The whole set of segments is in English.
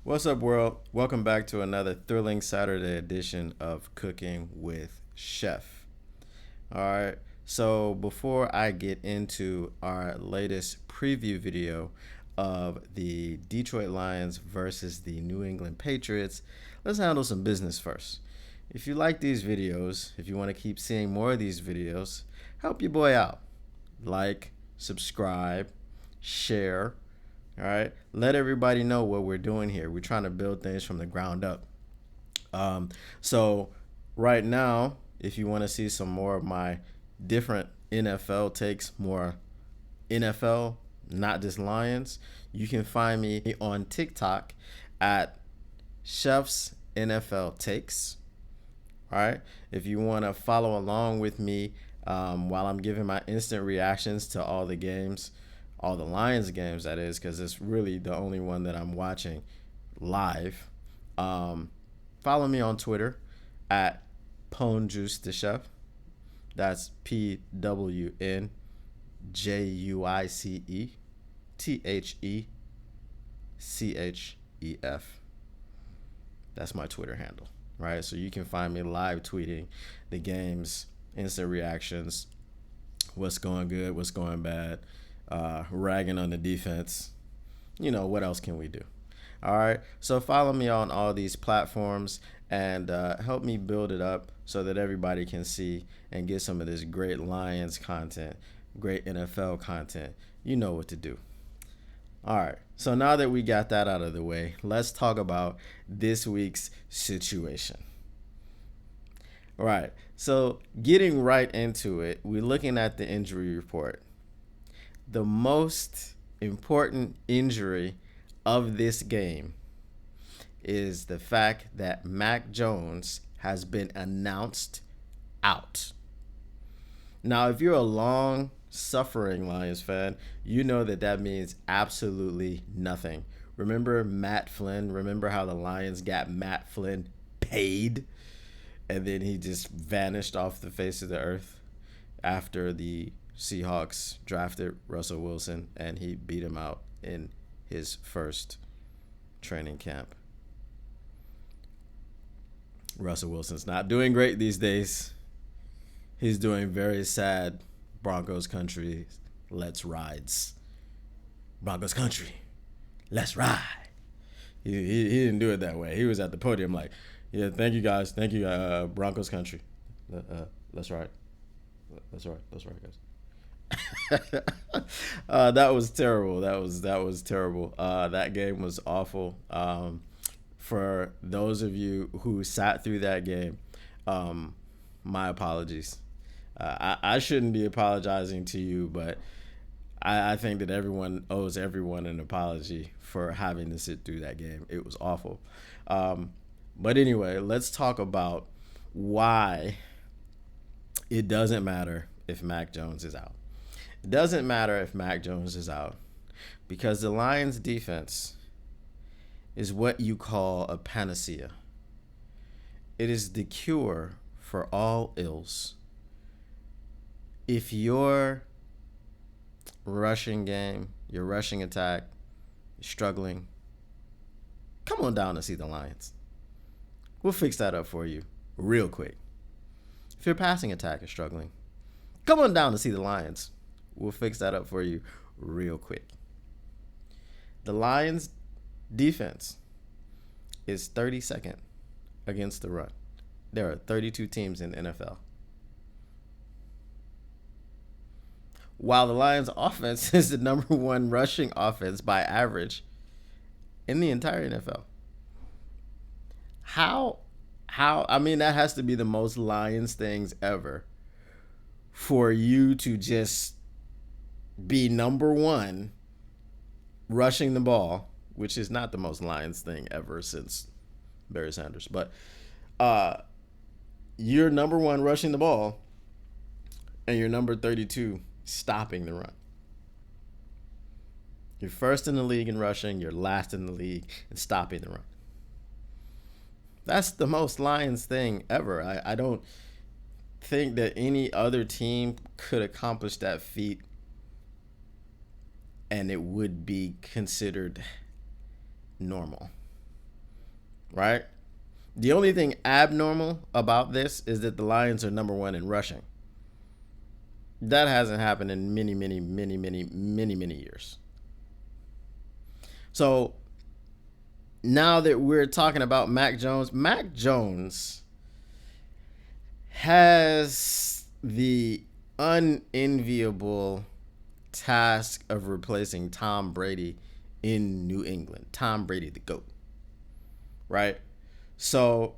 What's up, world? Welcome back to another thrilling Saturday edition of Cooking with Chef. All right, so before I get into our latest preview video of the Detroit Lions versus the New England Patriots, let's handle some business first. If you like these videos, if you want to keep seeing more of these videos, help your boy out. Like, subscribe, share. All right. Let everybody know what we're doing here. We're trying to build things from the ground up. So right now, if you want to see some more of my different NFL takes, more NFL, not just Lions, you can find me on TikTok at Chef's NFL Takes. All right. If you want to follow along with me while I'm giving my instant reactions to all the games, all the Lions games, that is, because it's really the only one that I'm watching live. Follow me on Twitter at Pwnjuice the Chef. That's PWNJuiceThechef. That's my Twitter handle, right? So you can find me live tweeting the games, instant reactions, what's going good, what's going bad, ragging on the defense. What else can we do? All right. So follow me on all these platforms and help me build it up so that everybody can see and get some of this great Lions content, great NFL content. You know what to do. All right. So now that we got that out of the way, let's talk about this week's situation. All right. So getting right into it, we're looking at the injury report. The most important injury of this game is the fact that Mac Jones has been announced out. Now, if you're a long-suffering Lions fan, you know that means absolutely nothing. Remember Matt Flynn? Remember how the Lions got Matt Flynn paid? And then he just vanished off the face of the earth after the Seahawks drafted Russell Wilson and he beat him out in his first training camp. Russell Wilson's not doing great these days. He's doing very sad Broncos country, let's rides. Broncos country, let's ride. He didn't do it that way. He was at the podium like, yeah, thank you guys. Thank you, Broncos country. Let's ride. Let's ride, guys. That was terrible. That was terrible. That game was awful. For those of you who sat through that game, my apologies. I shouldn't be apologizing to you, but I think that everyone owes everyone an apology for having to sit through that game. It was awful. But anyway, let's talk about why it doesn't matter if Mac Jones is out. It doesn't matter if Mac Jones is out because the Lions defense is what you call a panacea. It is the cure for all ills. If your rushing game, your rushing attack is struggling, come on down to see the Lions. We'll fix that up for you real quick. If your passing attack is struggling, come on down to see the Lions. We'll fix that up for you real quick. The Lions defense is 32nd against the run. There are 32 teams in the NFL. While the Lions offense is the number one rushing offense by average in the entire NFL. How I mean, that has to be the most Lions things ever for you to just be number one rushing the ball, which is not the most Lions thing ever since Barry Sanders. But you're number one rushing the ball, and you're number 32 stopping the run. You're first in the league in rushing. You're last in the league in stopping the run. That's the most Lions thing ever. I don't think that any other team could accomplish that feat and it would be considered normal. right? The only thing abnormal about this is that the Lions are number one in rushing. That hasn't happened in many years. So now that we're talking about Mac Jones has the unenviable task of replacing Tom Brady in New England. Tom Brady, the GOAT, right? So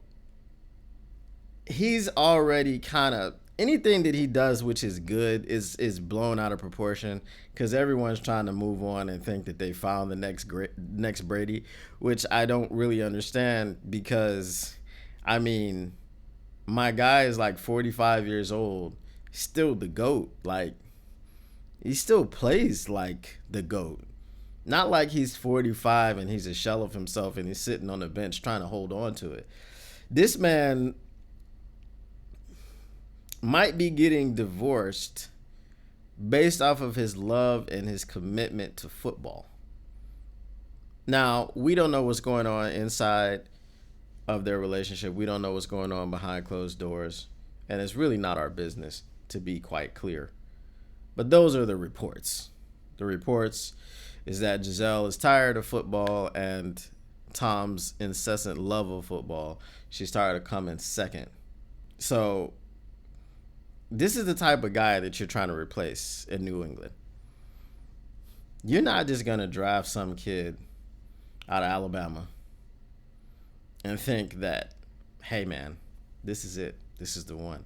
he's already kind of anything that he does which is good is blown out of proportion because everyone's trying to move on and think that they found the next Brady, which I don't really understand because I mean my guy is like 45 years old, still the GOAT. Like he still plays like the GOAT. Not like he's 45 and he's a shell of himself and he's sitting on the bench trying to hold on to it. This man might be getting divorced based off of his love and his commitment to football. Now, we don't know what's going on inside of their relationship. We don't know what's going on behind closed doors. And it's really not our business, to be quite clear. But those are the reports. The reports is that Giselle is tired of football and Tom's incessant love of football. She's tired of coming second. So this is the type of guy that you're trying to replace in New England. You're not just going to draft some kid out of Alabama and think that, hey, man, this is it. This is the one.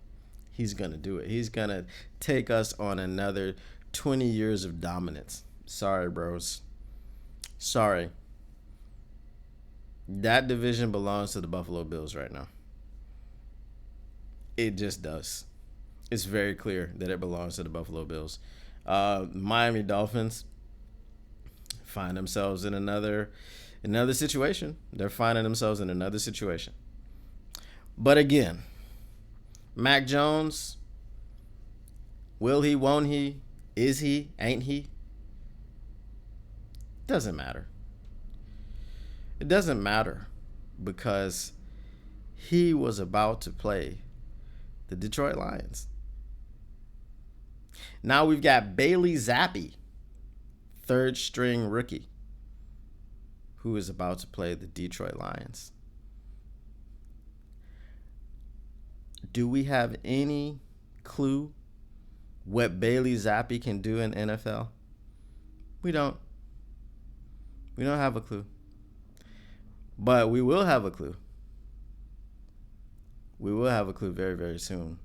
He's going to do it. He's going to take us on another 20 years of dominance. Sorry, bros. Sorry. That division belongs to the Buffalo Bills right now. It just does. It's very clear that it belongs to the Buffalo Bills. Miami Dolphins find themselves in another situation. They're finding themselves in another situation. But again, Mac Jones, will he, won't he, is he, ain't he? Doesn't matter. It doesn't matter because he was about to play the Detroit Lions. Now we've got Bailey Zappi, third string rookie, who is about to play the Detroit Lions. Do we have any clue what Bailey Zappi can do in NFL? We don't. We don't have a clue. But we will have a clue. We will have a clue very, very soon.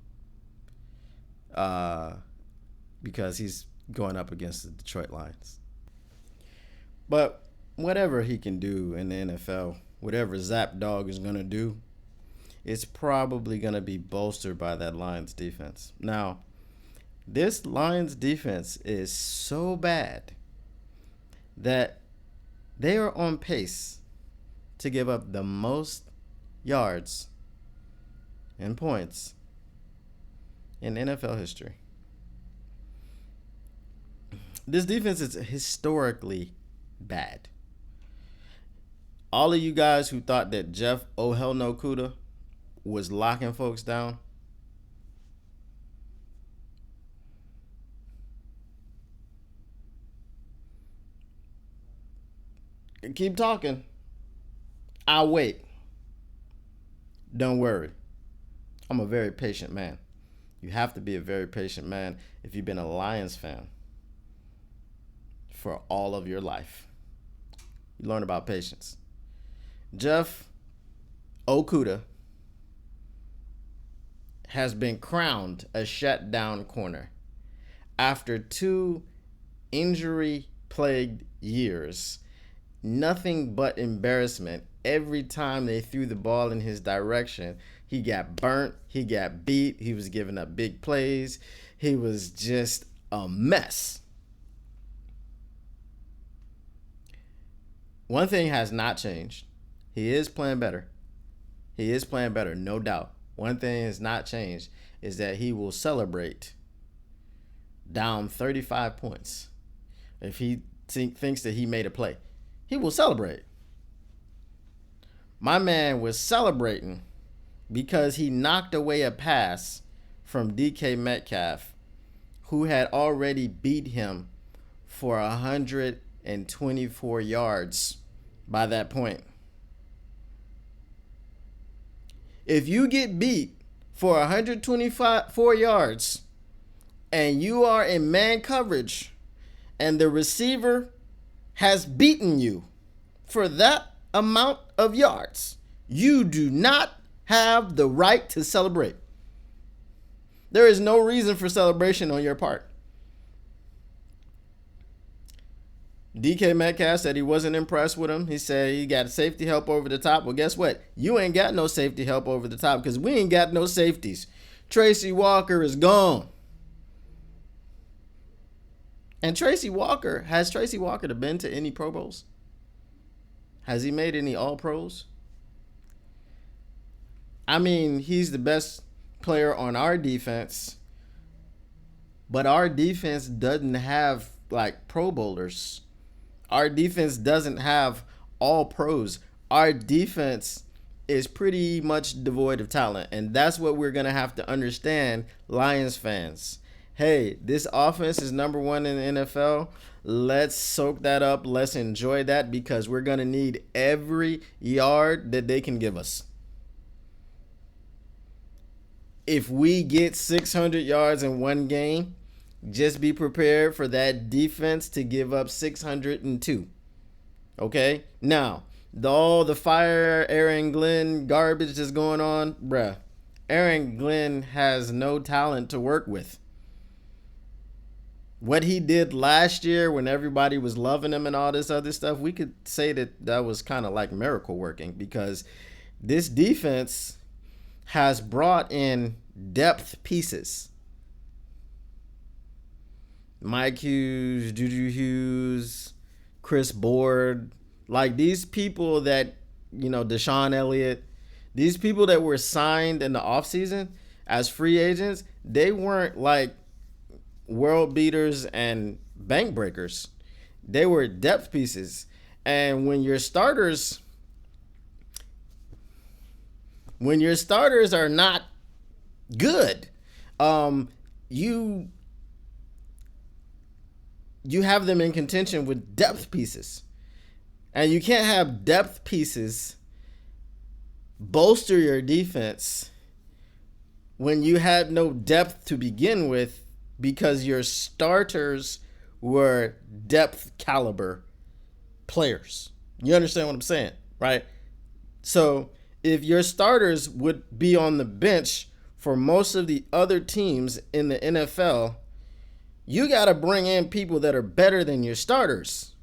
Because he's going up against the Detroit Lions. But whatever he can do in the NFL, whatever Zap Dog is going to do, it's probably going to be bolstered by that Lions defense. Now, this Lions defense is so bad that they are on pace to give up the most yards and points in NFL history. This defense is historically bad. All of you guys who thought that Jeff Oh Hell No Kuda was locking folks down, keep talking. I'll wait. Don't worry. I'm a very patient man. You have to be a very patient man if you've been a Lions fan for all of your life. You learn about patience. Jeff Okuda has been crowned a shutdown corner after 2 injury-plagued years. Nothing but embarrassment. Every time they threw the ball in his direction, he got burnt, he got beat, he was giving up big plays. He was just a mess. One thing has not changed. He is playing better. He is playing better, no doubt. One thing has not changed is that he will celebrate down 35 points. If he thinks that he made a play, he will celebrate. My man was celebrating because he knocked away a pass from DK Metcalf, who had already beat him for 124 yards by that point. If you get beat for 124 yards and you are in man coverage and the receiver has beaten you for that amount of yards, you do not have the right to celebrate. There is no reason for celebration on your part. DK Metcalf said he wasn't impressed with him. He said he got safety help over the top. Well, guess what? You ain't got no safety help over the top because we ain't got no safeties. Tracy Walker is gone. And has Tracy Walker been to any Pro Bowls? Has he made any All-Pros? I mean, he's the best player on our defense, but our defense doesn't have like Pro Bowlers. Our defense doesn't have all pros. Our defense is pretty much devoid of talent, and that's what we're going to have to understand, Lions fans. Hey, this offense is number one in the NFL. Let's soak that up. Let's enjoy that because we're going to need every yard that they can give us. If we get 600 yards in one game, just be prepared for that defense to give up 602. Okay? Now, all the fire Aaron Glenn garbage that's going on, bruh. Aaron Glenn has no talent to work with. What he did last year when everybody was loving him and all this other stuff, we could say that was kind of like miracle working because this defense has brought in depth pieces. Mike Hughes, Juju Hughes, Chris Board, like these people that, Deshaun Elliott, these people that were signed in the offseason as free agents, they weren't like world beaters and bank breakers. They were depth pieces. And when your starters are not good, you have them in contention with depth pieces. And you can't have depth pieces bolster your defense when you had no depth to begin with because your starters were depth caliber players. You understand what I'm saying, right? So if your starters would be on the bench for most of the other teams in the NFL, you got to bring in people that are better than your starters.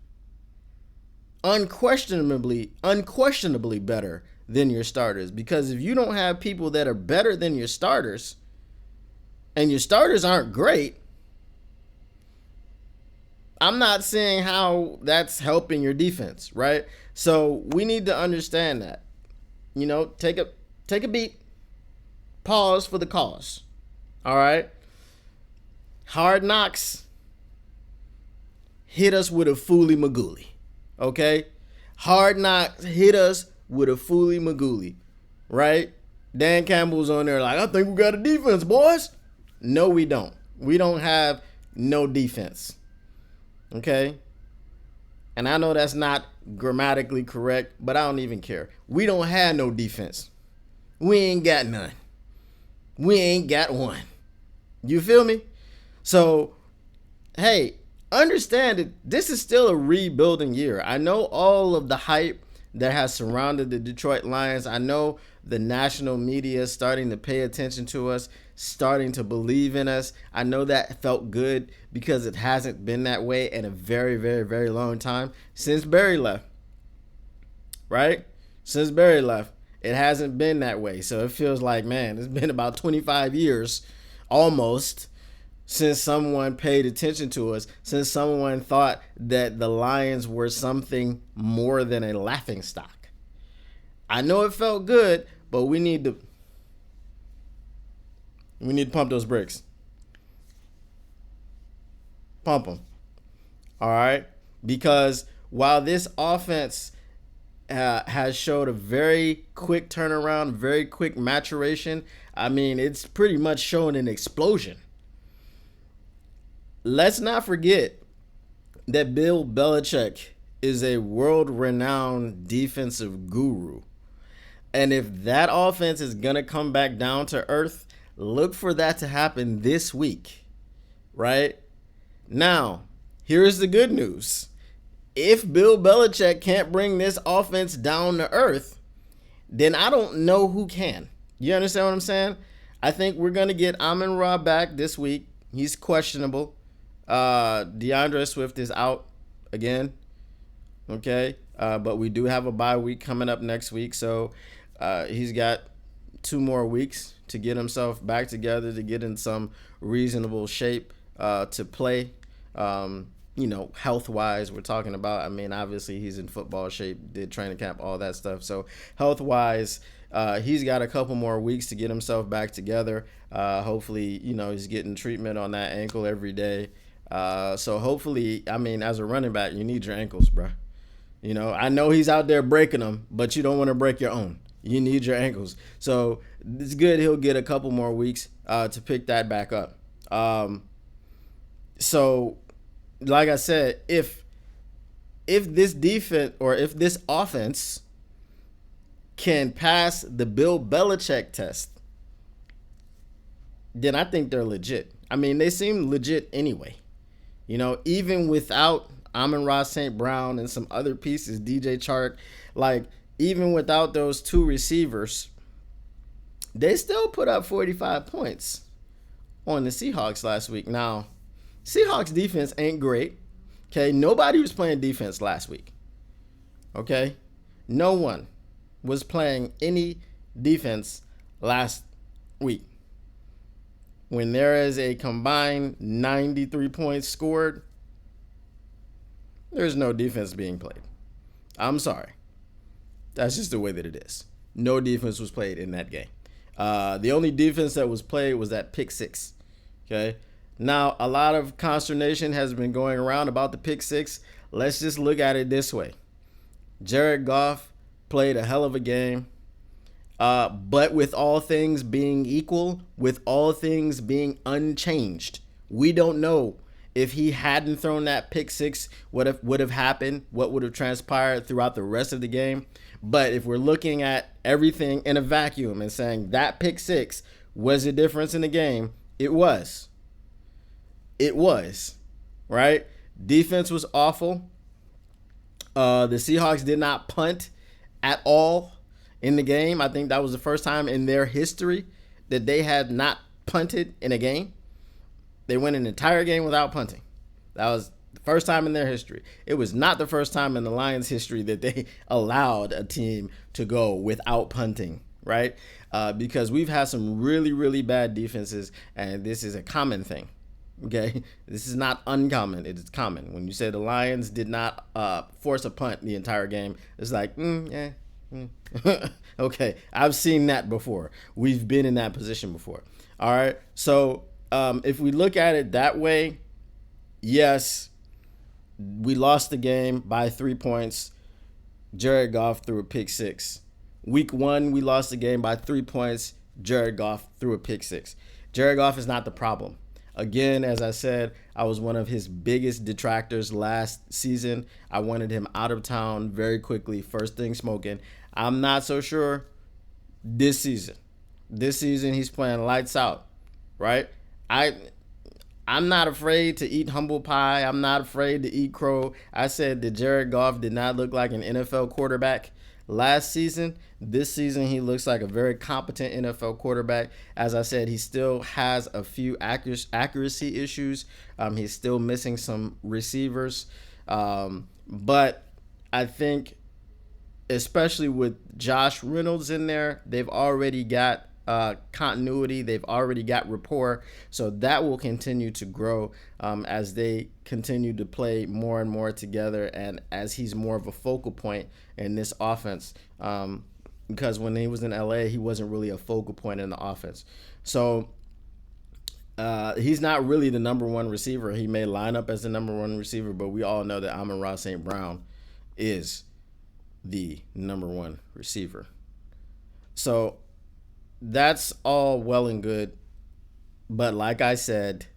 Unquestionably better than your starters. Because if you don't have people that are better than your starters, and your starters aren't great, I'm not seeing how that's helping your defense, right? So we need to understand that. Take a beat. Pause for the cause. All right? Hard Knocks hit us with a Fooly Magooly. Okay? Hard Knocks hit us with a Fooly Magooly. Right? Dan Campbell's on there like, I think we got a defense, boys. No, we don't. We don't have no defense. Okay? And I know that's not grammatically correct, but I don't even care. We don't have no defense. We ain't got none. We ain't got one. You feel me? So, hey, understand that this is still a rebuilding year. I know all of the hype that has surrounded the Detroit Lions. I know the national media is starting to pay attention to us, starting to believe in us. I know that felt good because it hasn't been that way in a very, very, very long time since Barry left. Right? Since Barry left, it hasn't been that way. So it feels like, man, it's been about 25 years almost since someone paid attention to us, since someone thought that the Lions were something more than a laughingstock. I know it felt good, but we need to pump those brakes. Pump them. All right? Because while this offense has showed a very quick turnaround, very quick maturation. I mean, it's pretty much shown an explosion. Let's not forget that Bill Belichick is a world-renowned defensive guru. And if that offense is going to come back down to earth, look for that to happen this week, right? Now, here's the good news. If Bill Belichick can't bring this offense down to earth, then I don't know who can. You understand what I'm saying? I think we're going to get Amon-Ra back this week. He's questionable. DeAndre Swift is out again. Okay. But we do have a bye week coming up next week. So he's got 2 more weeks to get himself back together, to get in some reasonable shape to play. Health-wise, we're talking about. I mean, obviously, he's in football shape, did training camp, all that stuff. So health-wise, he's got a couple more weeks to get himself back together. Hopefully, he's getting treatment on that ankle every day. So hopefully, I mean, as a running back, you need your ankles, bro. I know he's out there breaking them, but you don't want to break your own. You need your ankles. So it's good he'll get a couple more weeks to pick that back up. So, like I said, if this defense or if this offense can pass the Bill Belichick test, then I think they're legit. I mean, they seem legit anyway. Even without Amon-Ra St. Brown and some other pieces, DJ Chark, even without those 2 receivers, they still put up 45 points on the Seahawks last week. Now, Seahawks defense ain't great. Okay, nobody was playing defense last week. Okay, no one was playing any defense last week. When there is a combined 93 points scored, there's no defense being played. I'm sorry. That's just the way that it is. No defense was played in that game. The only defense that was played was that pick 6. Okay. Now, a lot of consternation has been going around about the pick 6. Let's just look at it this way. Jared Goff played a hell of a game. But with all things being equal, with all things being unchanged, we don't know if he hadn't thrown that pick 6, what would have happened, what would have transpired throughout the rest of the game. But if we're looking at everything in a vacuum and saying that pick 6 was the difference in the game, it was. It was, right? Defense was awful. The Seahawks did not punt at all in the game. I think that was the first time in their history that they had not punted in a game. They went an entire game without punting. That was the first time in their history. It was not the first time in the Lions' history that they allowed a team to go without punting, right? Because we've had some really, really bad defenses, and this is a common thing. Okay, this is not uncommon. It is common. When you say the Lions did not force a punt the entire game, it's like, okay, I've seen that before. We've been in that position before. All right, so if we look at it that way, yes, we lost the game by 3 points. Jared Goff threw a pick 6. Week 1, we lost the game by 3 points. Jared Goff threw a pick 6. Jared Goff is not the problem. Again, as I said, I was one of his biggest detractors last season. I wanted him out of town very quickly, first thing smoking. I'm not so sure this season. This season, he's playing lights out, right? I'm not afraid to eat humble pie. I'm not afraid to eat crow. I said that Jared Goff did not look like an NFL quarterback last season. This season, he looks like a very competent NFL quarterback. As I said, he still has a few accuracy issues. He's still missing some receivers. But I think, especially with Josh Reynolds in there, they've already got continuity. They've already got rapport. So that will continue to grow as they continue to play more and more together, and as he's more of a focal point in this offense. Because when he was in LA, he wasn't really a focal point in the offense. So he's not really the number one receiver. He may line up as the number one receiver, but we all know that Amon-Ra St. Brown is. the number one receiver. So that's all well and good. But like I said,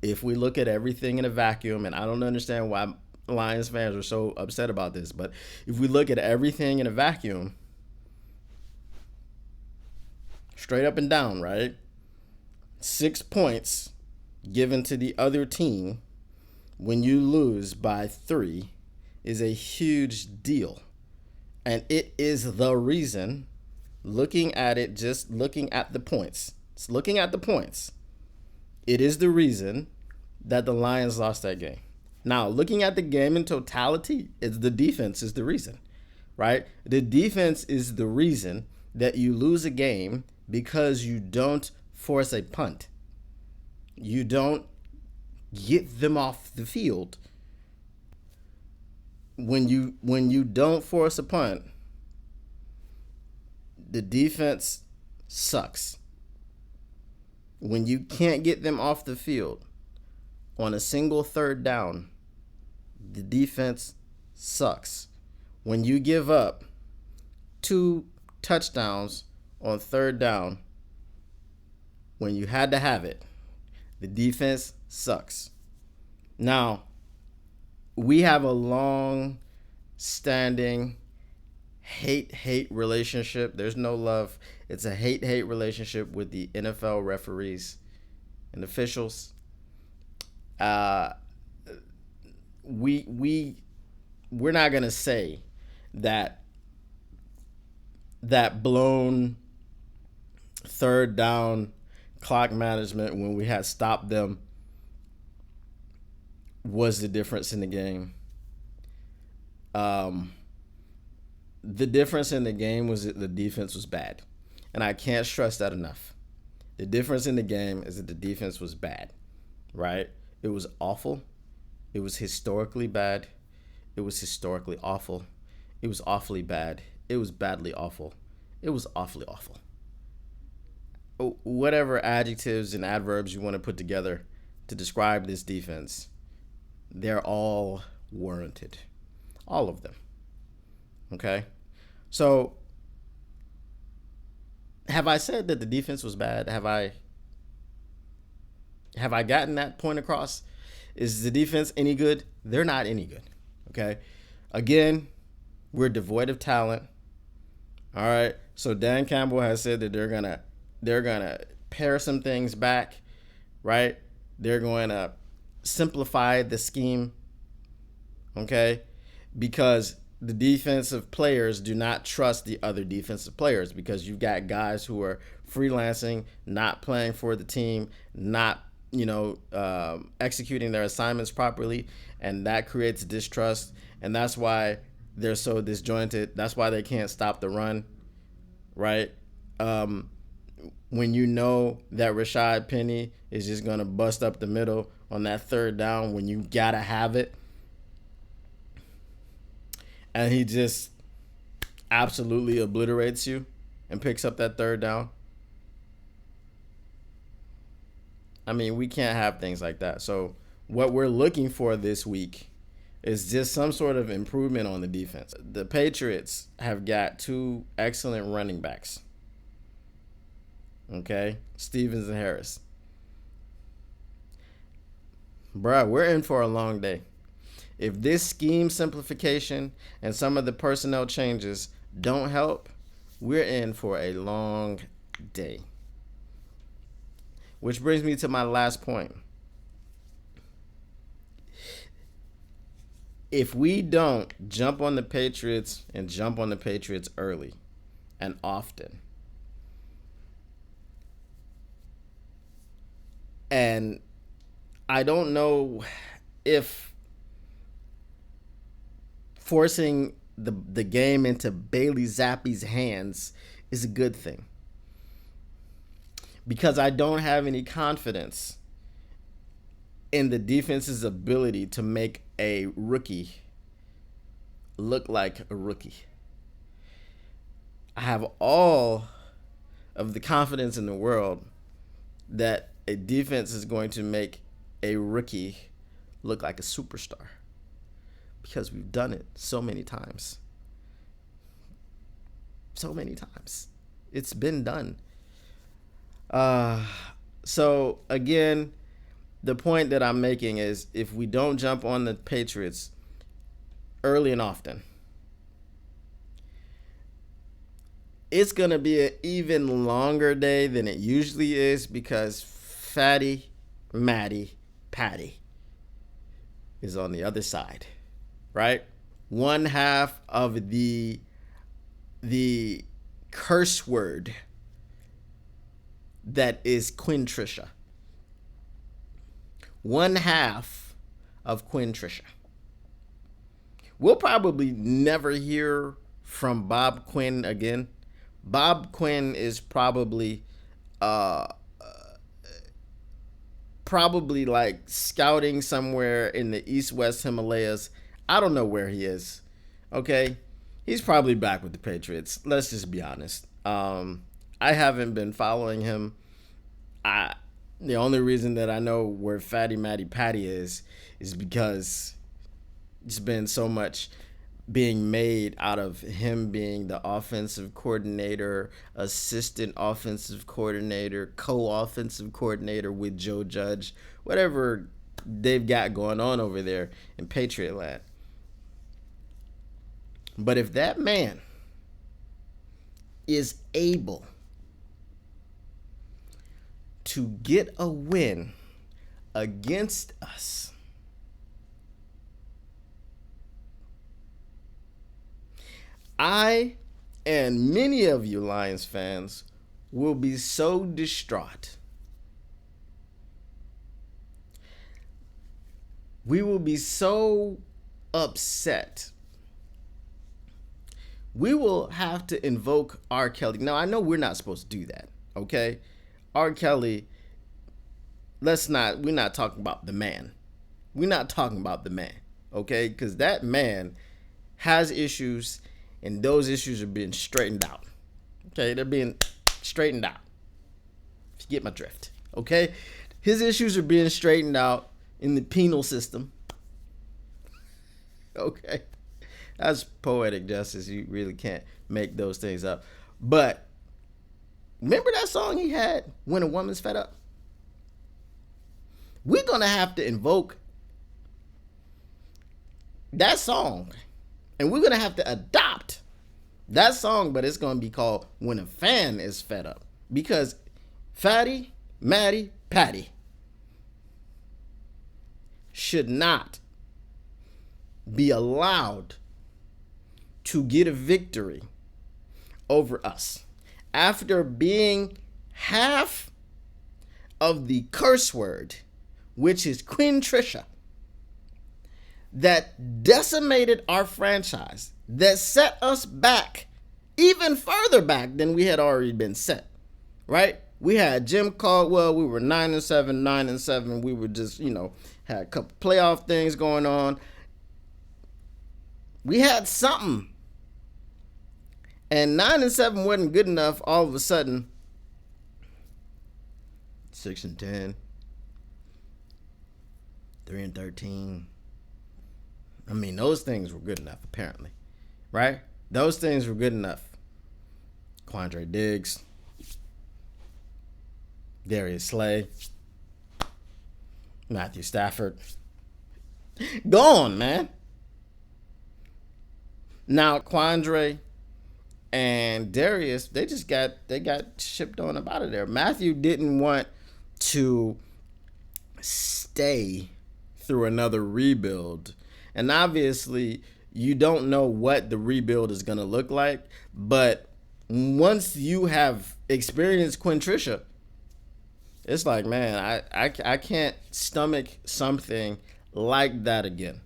if we look at everything in a vacuum, and I don't understand why Lions fans are so upset about this, but if we look at everything in a vacuum, straight up and down, right? 6 points given to the other team when you lose by 3 is a huge deal. And it is the reason, looking at it, just looking at the points, it's looking at the points, it is the reason that the Lions lost that game. Now, looking at the game in totality, it's the defense is the reason, right? The defense is the reason that you lose a game because you don't force a punt. You don't get them off the field. When you don't force a punt, the defense sucks. When you can't get them off the field on a single third down, the defense sucks. When you give up 2 touchdowns on third down when you had to have it, the defense sucks. Now, we have a long-standing hate relationship. There's no love. It's a hate relationship with the NFL referees and officials. We're not gonna say that blown third down clock management when we had stopped them was the difference in the game. The difference in the game was that the defense was bad. And I can't stress that enough. The difference in the game is that the defense was bad, right? It was awful. It was historically bad. It was historically awful. It was awfully bad. It was badly awful. It was awfully awful. Whatever adjectives and adverbs you want to put together to describe this defense, they're all warranted. All of them. Okay? So, have I said that the defense was bad? Have I gotten that point across? Is the defense any good? They're not any good. Okay? Again, we're devoid of talent. All right? So Dan Campbell has said that they're gonna pare some things back, right? They're going to simplify the scheme, okay? Because the defensive players do not trust the other defensive players because you've got guys who are freelancing, not playing for the team, not executing their assignments properly, and that creates distrust, and that's why they're so disjointed. That's why they can't stop the run, right? When you know that Rashad Penny is just going to bust up the middle on that third down when you got to have it, and he just absolutely obliterates you and picks up that third down. I mean, we can't have things like that. So what we're looking for this week is just some sort of improvement on the defense. The Patriots have got 2 excellent running backs. Okay? Stevens and Harris. Bruh, we're in for a long day. If this scheme simplification and some of the personnel changes don't help, we're in for a long day. Which brings me to my last point. If we don't jump on the Patriots and jump on the Patriots early and often, and I don't know if forcing the game into Bailey Zappi's hands is a good thing. Because I don't have any confidence in the defense's ability to make a rookie look like a rookie. I have all of the confidence in the world that a defense is going to make a rookie look like a superstar. Because we've done it so many times. so many times. It's been done. Uh, so again, the point that I'm making is if we don't jump on the Patriots early and often, it's going to be an even longer day than it usually is because Fatty, Matty, Patty is on the other side, right? One half of the curse word that is Queen Trisha. One half of Queen Trisha. We'll probably never hear from Bob Quinn again. Bob Quinn is probably like scouting somewhere in the East-West Himalayas. I don't know where he is. Okay? He's probably back with the Patriots. Let's just be honest. I haven't been following him. The only reason that I know where Fatty Matty Patty is because it's been so much being made out of him being the offensive coordinator, assistant offensive coordinator, co-offensive coordinator with Joe Judge, whatever they've got going on over there in Patriot land. But if that man is able to get a win against us, I and many of you Lions fans will be so distraught. We will be so upset. We will have to invoke R. Kelly. Now, I know we're not supposed to do that, okay? R. Kelly, we're not talking about the man. We're not talking about the man, okay? Because that man has issues, and those issues are being straightened out. Okay, they're being straightened out. If you get my drift, okay? His issues are being straightened out in the penal system. Okay, that's poetic justice. You really can't make those things up. But remember that song he had, When a Woman's Fed Up? We're going to have to invoke that song. And we're going to have to adopt that song, but it's going to be called When a Fan is Fed Up. Because Fatty, Matty, Patty should not be allowed to get a victory over us after being half of the curse word, which is Queen Trisha, that decimated our franchise, that set us back even further back than we had already been set, right? We had Jim Caldwell. We were 9-7. We were just, had a couple playoff things going on. We had something. And 9-7 wasn't good enough. All of a sudden, 6-10, 3-13. I mean, those things were good enough, apparently, right? Those things were good enough. Quandre Diggs, Darius Slay, Matthew Stafford, gone, man. Now Quandre and Darius, they got shipped on up out of there. Matthew didn't want to stay through another rebuild. And obviously, you don't know what the rebuild is going to look like. But once you have experienced Queen Trisha, it's like, man, I can't stomach something like that again.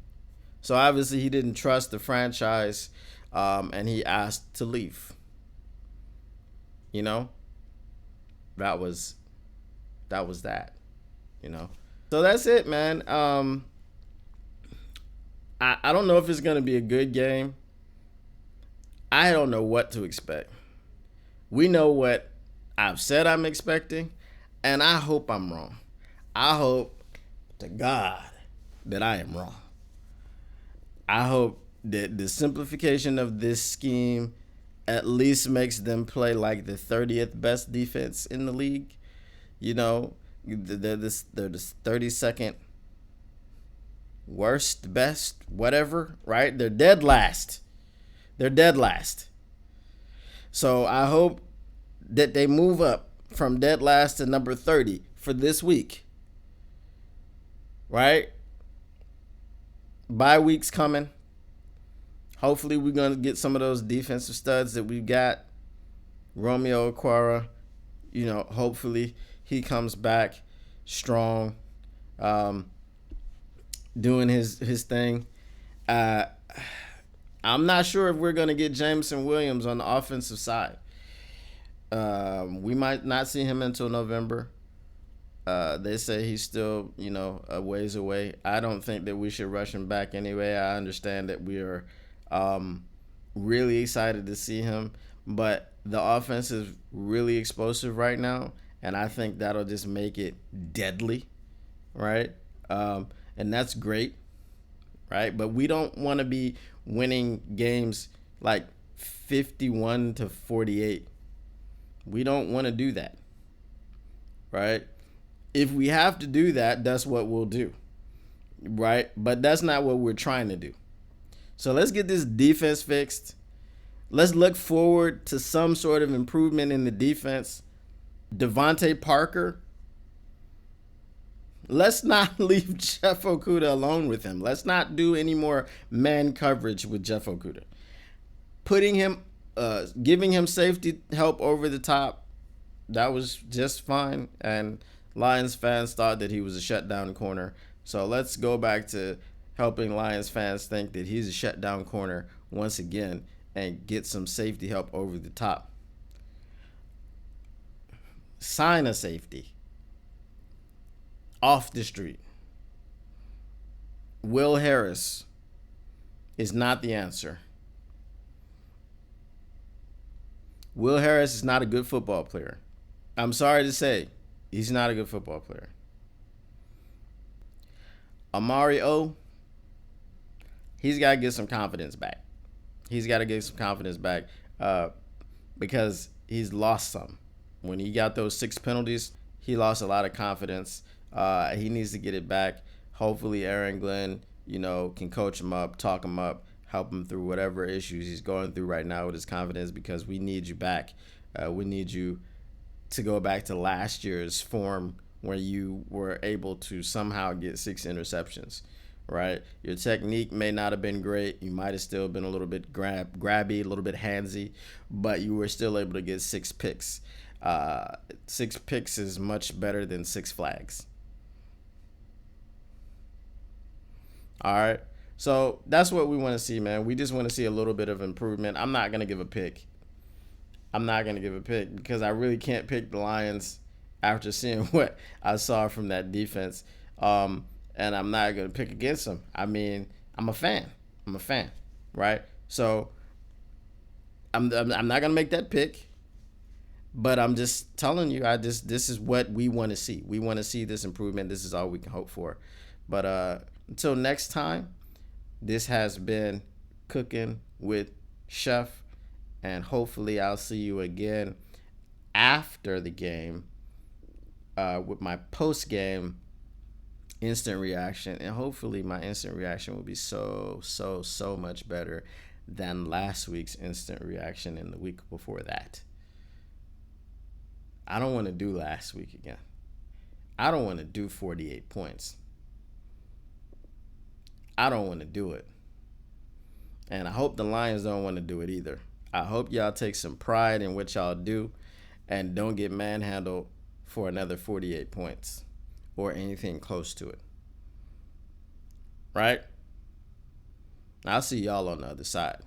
So obviously, he didn't trust the franchise, and he asked to leave. That was that. So that's it, man. I don't know if it's going to be a good game. I don't know what to expect. We know what I've said I'm expecting, and I hope I'm wrong. I hope to God that I am wrong. I hope that the simplification of this scheme at least makes them play like the 30th best defense in the league. You know, they're the 32nd worst, best, whatever, right? They're dead last. They're dead last. So I hope that they move up from dead last to number 30 for this week. Right? Bye week's coming. Hopefully we're going to get some of those defensive studs that we've got. Romeo Okwara, hopefully he comes back strong, doing his thing. I'm not sure if we're going to get Jameson Williams on the offensive side. We might not see him until November. They say he's still, a ways away. I don't think that we should rush him back anyway. I understand that we are really excited to see him, but the offense is really explosive right now, and I think that'll just make it deadly, right? And that's great, right? But we don't want to be winning games like 51-48. We don't want to do that, right? If we have to do that, that's what we'll do, right? But that's not what we're trying to do. So let's get this defense fixed. Let's look forward to some sort of improvement in the defense. Devontae Parker, let's not leave Jeff Okudah alone with him. Let's not do any more man coverage with Jeff Okudah. Putting him, giving him safety help over the top, that was just fine. And Lions fans thought that he was a shutdown corner. So let's go back to helping Lions fans think that he's a shutdown corner once again and get some safety help over the top. Sign a safety off the street. Will Harris is not the answer. Will Harris is not a good football player. I'm sorry to say, he's not a good football player. Amari O, he's got to get some confidence back. Because he's lost some. When he got those 6 penalties, he lost a lot of confidence. He needs to get it back. Hopefully Aaron Glenn, can coach him up, talk him up, help him through whatever issues he's going through right now with his confidence, because we need you back. We need you to go back to last year's form where you were able to somehow get 6 interceptions, right? Your technique may not have been great. You might have still been a little bit grabby, a little bit handsy, but you were still able to get 6 picks. 6 picks is much better than 6 flags. All right. So that's what we want to see, man. We just want to see a little bit of improvement. I'm not going to give a pick. Because I really can't pick the Lions after seeing what I saw from that defense. And I'm not going to pick against them. I mean, I'm a fan, right? So I'm not going to make that pick. But I'm just telling you, this is what we want to see. We want to see this improvement. This is all we can hope for. But until next time, this has been Cooking with Chef, and hopefully I'll see you again after the game with my post-game instant reaction. And hopefully my instant reaction will be so much better than last week's instant reaction and the week before that. I don't want to do last week again. I don't want to do 48 points. I don't want to do it. And I hope the Lions don't want to do it either. I hope y'all take some pride in what y'all do and don't get manhandled for another 48 points or anything close to it. Right? I'll see y'all on the other side.